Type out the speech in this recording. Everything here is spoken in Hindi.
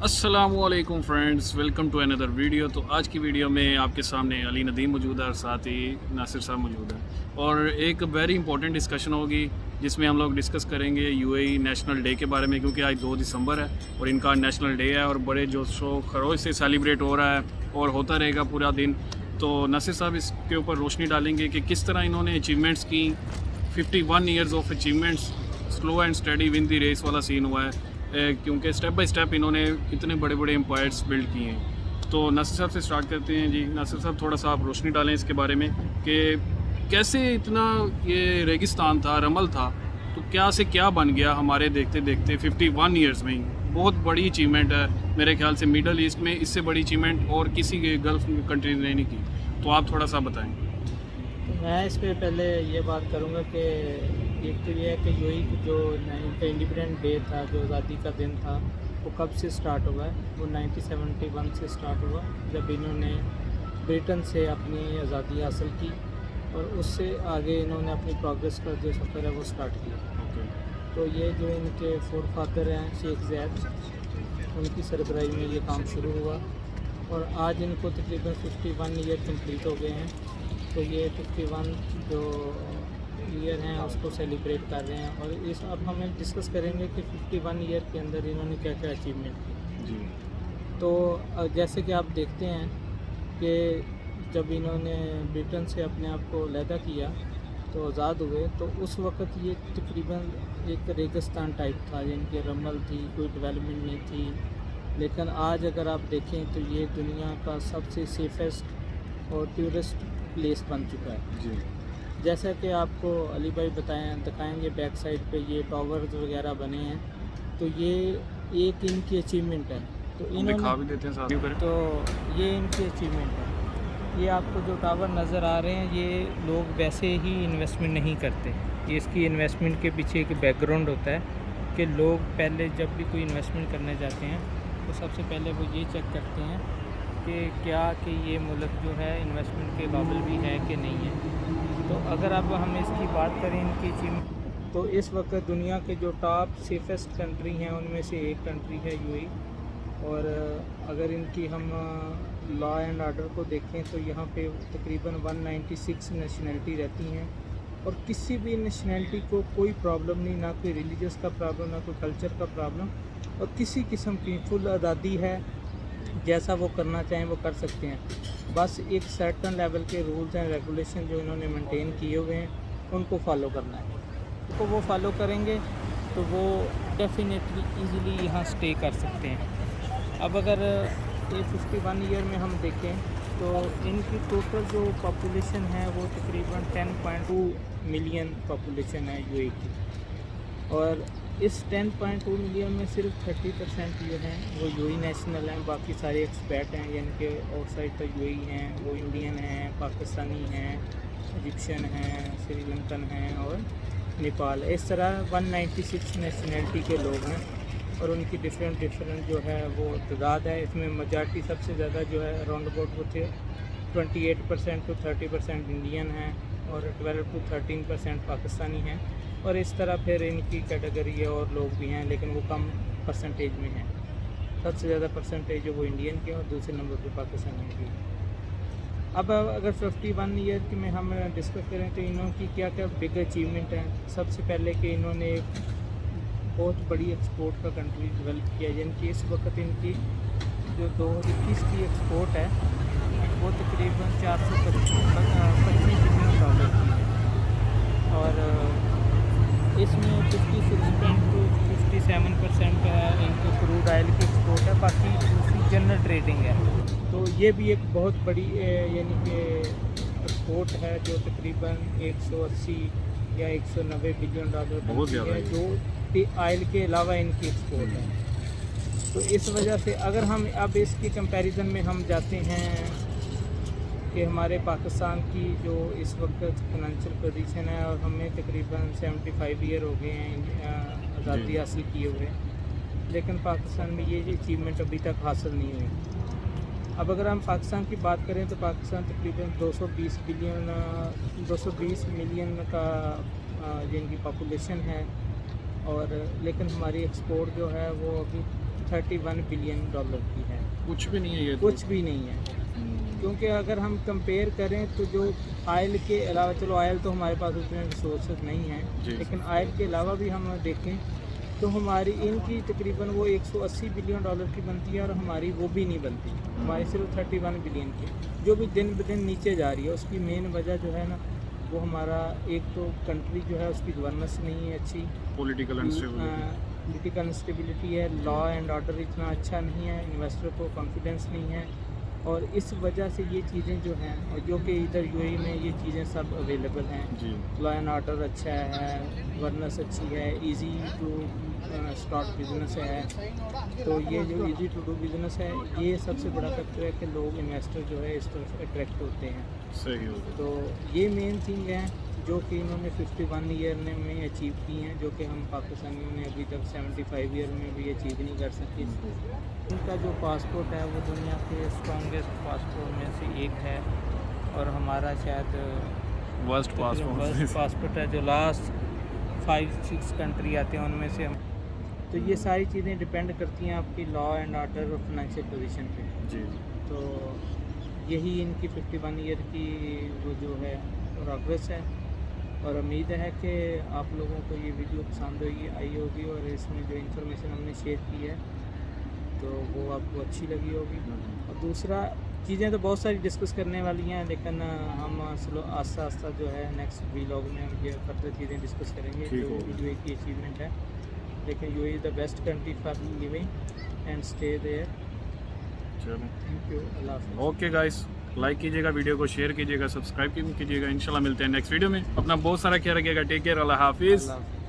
अस्सलामुअलैकुम friends, welcome to another video. तो आज की वीडियो में आपके सामने अली नदीम मौजूद है और साथ ही नासिर साहब मौजूद है और एक वेरी इंपॉर्टेंट डिस्कशन होगी जिसमें हम लोग डिस्कस करेंगे यूएई नेशनल डे के बारे में, क्योंकि आज 2 दिसंबर है और इनका नेशनल डे है और बड़े जोशो खरोश से सेलिब्रेट हो रहा है और होता रहेगा पूरा दिन। तो नासिर साहब इसके ऊपर रोशनी डालेंगे कि किस तरह इन्होंने अचीवमेंट्स की। 51 years of achievements, slow and steady win the race वाला सीन हुआ है, क्योंकि स्टेप बाय स्टेप इन्होंने इतने बड़े बड़े एम्पायर्स बिल्ड किए हैं। तो नासिर साहब से स्टार्ट करते हैं। जी नासिर साहब, थोड़ा सा आप रोशनी डालें इसके बारे में कि कैसे इतना ये रेगिस्तान था, रमल था, तो क्या से क्या बन गया हमारे देखते देखते 51 ईयर्स में ही। बहुत बड़ी अचीवमेंट है मेरे ख्याल से, मिडल ईस्ट में इससे बड़ी अचीवमेंट और किसी के गल्फ कंट्रीज ने नहीं की। तो आप थोड़ा सा बताएं। तो मैं इस पे पहले ये बात करूँगा कि एक तो ये है कि यूएई जो इनका इंडिपेंडेंट डे था, जो आज़ादी का दिन था, वो कब से स्टार्ट हुआ है। वो 1971 से स्टार्ट हुआ, जब इन्होंने ब्रिटेन से अपनी आज़ादी हासिल की और उससे आगे इन्होंने अपनी प्रोग्रेस का जो सफ़र है वो स्टार्ट किया। तो ये जो इनके फोर फादर हैं शेख ज़ैद, उनकी सरबराही में ये काम शुरू हुआ और आज इनको तकरीबन 51 ईयर कंप्लीट हो गए हैं। तो ये 51 जो ईयर हैं उसको सेलिब्रेट कर रहे हैं और इस अब हम डिस्कस करेंगे कि 51 ईयर के अंदर इन्होंने क्या क्या अचीवमेंट की जी तो जैसे कि आप देखते हैं कि जब इन्होंने ब्रिटेन से अपने आप को अलहदा किया तो आज़ाद हुए, तो उस वक़्त ये तकरीबन एक रेगिस्तान टाइप था, जिनकी रमल थी, कोई डेवलपमेंट नहीं थी। लेकिन आज अगर आप देखें तो ये दुनिया का सबसे सेफेस्ट और टूरिस्ट प्लेस बन चुका है। जी जैसा कि आपको अली भाई दिखाएंगे बैक साइड पे ये टावर्स वगैरह बने हैं, तो ये एक इनकी अचीवमेंट है। तो हम दिखा इन्होंने भी देते हैं साथ में। तो ये इनकी अचीवमेंट है। ये आपको जो टावर नज़र आ रहे हैं, ये लोग वैसे ही इन्वेस्टमेंट नहीं करते। ये इसकी इन्वेस्टमेंट के पीछे एक बैकग्राउंड होता है कि लोग पहले जब भी कोई इन्वेस्टमेंट करने जाते हैं तो सबसे पहले वो ये चेक करते हैं कि क्या कि ये मुल्क जो है इन्वेस्टमेंट के काबिल भी है कि नहीं है। तो अगर अब हम इसकी बात करें इनकी अचीवमेंट, तो इस वक्त दुनिया के जो टॉप सेफेस्ट कंट्री हैं उनमें से एक कंट्री है यूएई। और अगर इनकी हम लॉ एंड ऑर्डर को देखें तो यहाँ पे तकरीबन 196 नेशनैलिटी रहती हैं और किसी भी नेशनैलिटी को कोई प्रॉब्लम नहीं, ना कोई रिलीजियस का प्रॉब्लम, ना कोई कल्चर का प्रॉब्लम, और किसी किस्म की फुल आज़ादी है, जैसा वो करना चाहें वो कर सकते हैं। बस एक सर्टन लेवल के रूल्स एंड रेगुलेशन जो इन्होंने मेंटेन किए हुए हैं उनको फॉलो करना है। तो वो फॉलो करेंगे तो वो डेफिनेटली इजीली यहाँ स्टे कर सकते हैं। अब अगर ये 51 ईयर में हम देखें तो इनकी टोटल जो पॉपुलेशन है वो तकरीबन 10.2 मिलियन पॉपुलेशन है यूएई की, और इस 10.2 मिलियन में सिर्फ 30% जो हैं वो यूएई नेशनल हैं, बाकी सारे एक्सपैट हैं, यानी कि आउटसाइड तो यूएई हैं, वो इंडियन हैं, पाकिस्तानी हैं, इजिप्शियन हैं, श्रीलंकन हैं और नेपाल। इस तरह 196 नेशनैलिटी के लोग हैं और उनकी डिफरेंट जो है वो तादाद है। इसमें मेजॉरिटी सबसे ज़्यादा जो है अराउंड अबाउट वो थे 28% to 30% इंडियन हैं और 12 to 13% पाकिस्तानी हैं, और इस तरह फिर इनकी कैटेगरी है और लोग भी हैं, लेकिन वो कम परसेंटेज में हैं। सबसे ज़्यादा परसेंटेज जो वो इंडियन की और दूसरे नंबर पे पाकिस्तानी की। अब अगर 51 ईयर की में हम डिस्कस करें तो इन्होंने क्या क्या बिग अचीवमेंट हैं। सबसे पहले कि इन्होंने एक बहुत बड़ी एक्सपोर्ट का कंट्री डेवलप किया, जिनकी इस वक्त इनकी जो 2021 की एक्सपोर्ट है वो तकरीबन 425 बिलियन डॉलर की है, और इसमें 56% to 57% इनकी क्रूड ऑयल की एक्सपोर्ट है, बाकी दूसरी जनरल ट्रेडिंग है। तो ये भी एक बहुत बड़ी यानी कि एक्सपोर्ट है जो तकरीबन 180 या 190 बिलियन डॉलर की है, जो ऑयल के अलावा इनकी एक्सपोर्ट है। तो इस वजह से अगर हम अब इसके कंपैरिजन में हम जाते हैं कि हमारे पाकिस्तान की जो इस वक्त फाइनेंशियल पोजीशन है, और हमें तकरीबन 75 ईयर हो गए हैं आज़ादी हासिल किए हुए, लेकिन पाकिस्तान में ये अचीवमेंट अभी तक हासिल नहीं हुई। अब अगर हम पाकिस्तान की बात करें तो पाकिस्तान तकरीबन 220 मिलियन का जिनकी पॉपुलेशन है, और लेकिन हमारी एक्सपोर्ट जो है वो अभी $31 बिलियन की है। कुछ भी नहीं है ये तो। कुछ भी नहीं है, क्योंकि अगर हम कंपेयर करें तो जो ऑयल के अलावा, चलो ऑयल तो हमारे पास उतने रिसोर्सेज नहीं जी। हैं, लेकिन ऑयल के अलावा भी हम देखें तो हमारी इनकी तकरीबन वो $180 बिलियन की बनती है और हमारी वो भी नहीं बनती, हमारी सिर्फ 31 बिलियन की, जो भी दिन ब दिन नीचे जा रही है। उसकी मेन वजह जो है ना, वो हमारा एक तो कंट्री जो है उसकी गवर्नेंस नहीं है अच्छी, पॉलिटिकल पॉलिटिकल इंस्टेबिलिटी है, लॉ एंड ऑर्डर इतना अच्छा नहीं है, इन्वेस्टर को कॉन्फिडेंस नहीं है, और इस वजह से ये चीज़ें जो हैं, और जो कि इधर यूएई में ये चीज़ें सब अवेलेबल हैं, जी। लॉ एंड ऑर्डर अच्छा है, गवर्नेंस अच्छी है, इजी टू स्टार्ट बिजनेस है, तो ये जो इजी टू डू बिजनेस है, ये सबसे बड़ा फैक्टर है कि लोग इन्वेस्टर जो है इस तरफ अट्रैक्ट होते हैं। सही हो गया। तो ये मेन थिंग है जो कि इन्होंने 51 ईयर में अचीव की हैं, जो कि हम पाकिस्तानियों ने अभी तक 75 ईयर में भी अचीव नहीं कर सके। इनका जो पासपोर्ट है वो दुनिया के स्ट्रॉन्गेस्ट पासपोर्ट में से एक है, और हमारा शायद वर्स्ट पासपोर्ट पासपोर्ट है, जो लास्ट 5-6 कंट्री आते हैं उनमें से हम। तो ये सारी चीज़ें डिपेंड करती हैं आपकी लॉ एंड ऑर्डर और फाइनेंशियल पोजीशन पे। जी। तो यही इनकी 51 ईयर की वो जो है प्रोग्रेस है, और उम्मीद है कि आप लोगों को ये वीडियो पसंद आई होगी, और इसमें जो इन्फॉर्मेशन हमने शेयर की है तो वो आपको अच्छी लगी होगी। और दूसरा, चीज़ें तो बहुत सारी डिस्कस करने वाली हैं, लेकिन हम स्लो आस्ता आस्ता जो है नेक्स्ट व्लॉग में हम ये फर्दर चीज़ें डिस्कस करेंगे ठीक जो है। यूएई की अचीवमेंट है। लेकिन UAE is the best country for living and stay there. चलो, थैंक यू, अल्लाह हाफ़िज़। ओके गाइस, लाइक कीजिएगा, वीडियो को शेयर कीजिएगा, सब्सक्राइब कीजिएगा। इंशाल्लाह मिलते हैं नेक्स्ट वीडियो में। अपना बहुत सारा ख्याल रखिएगा। टेक केयर, अल्लाह हाफिज़। अल्लाह हाफ़िज़।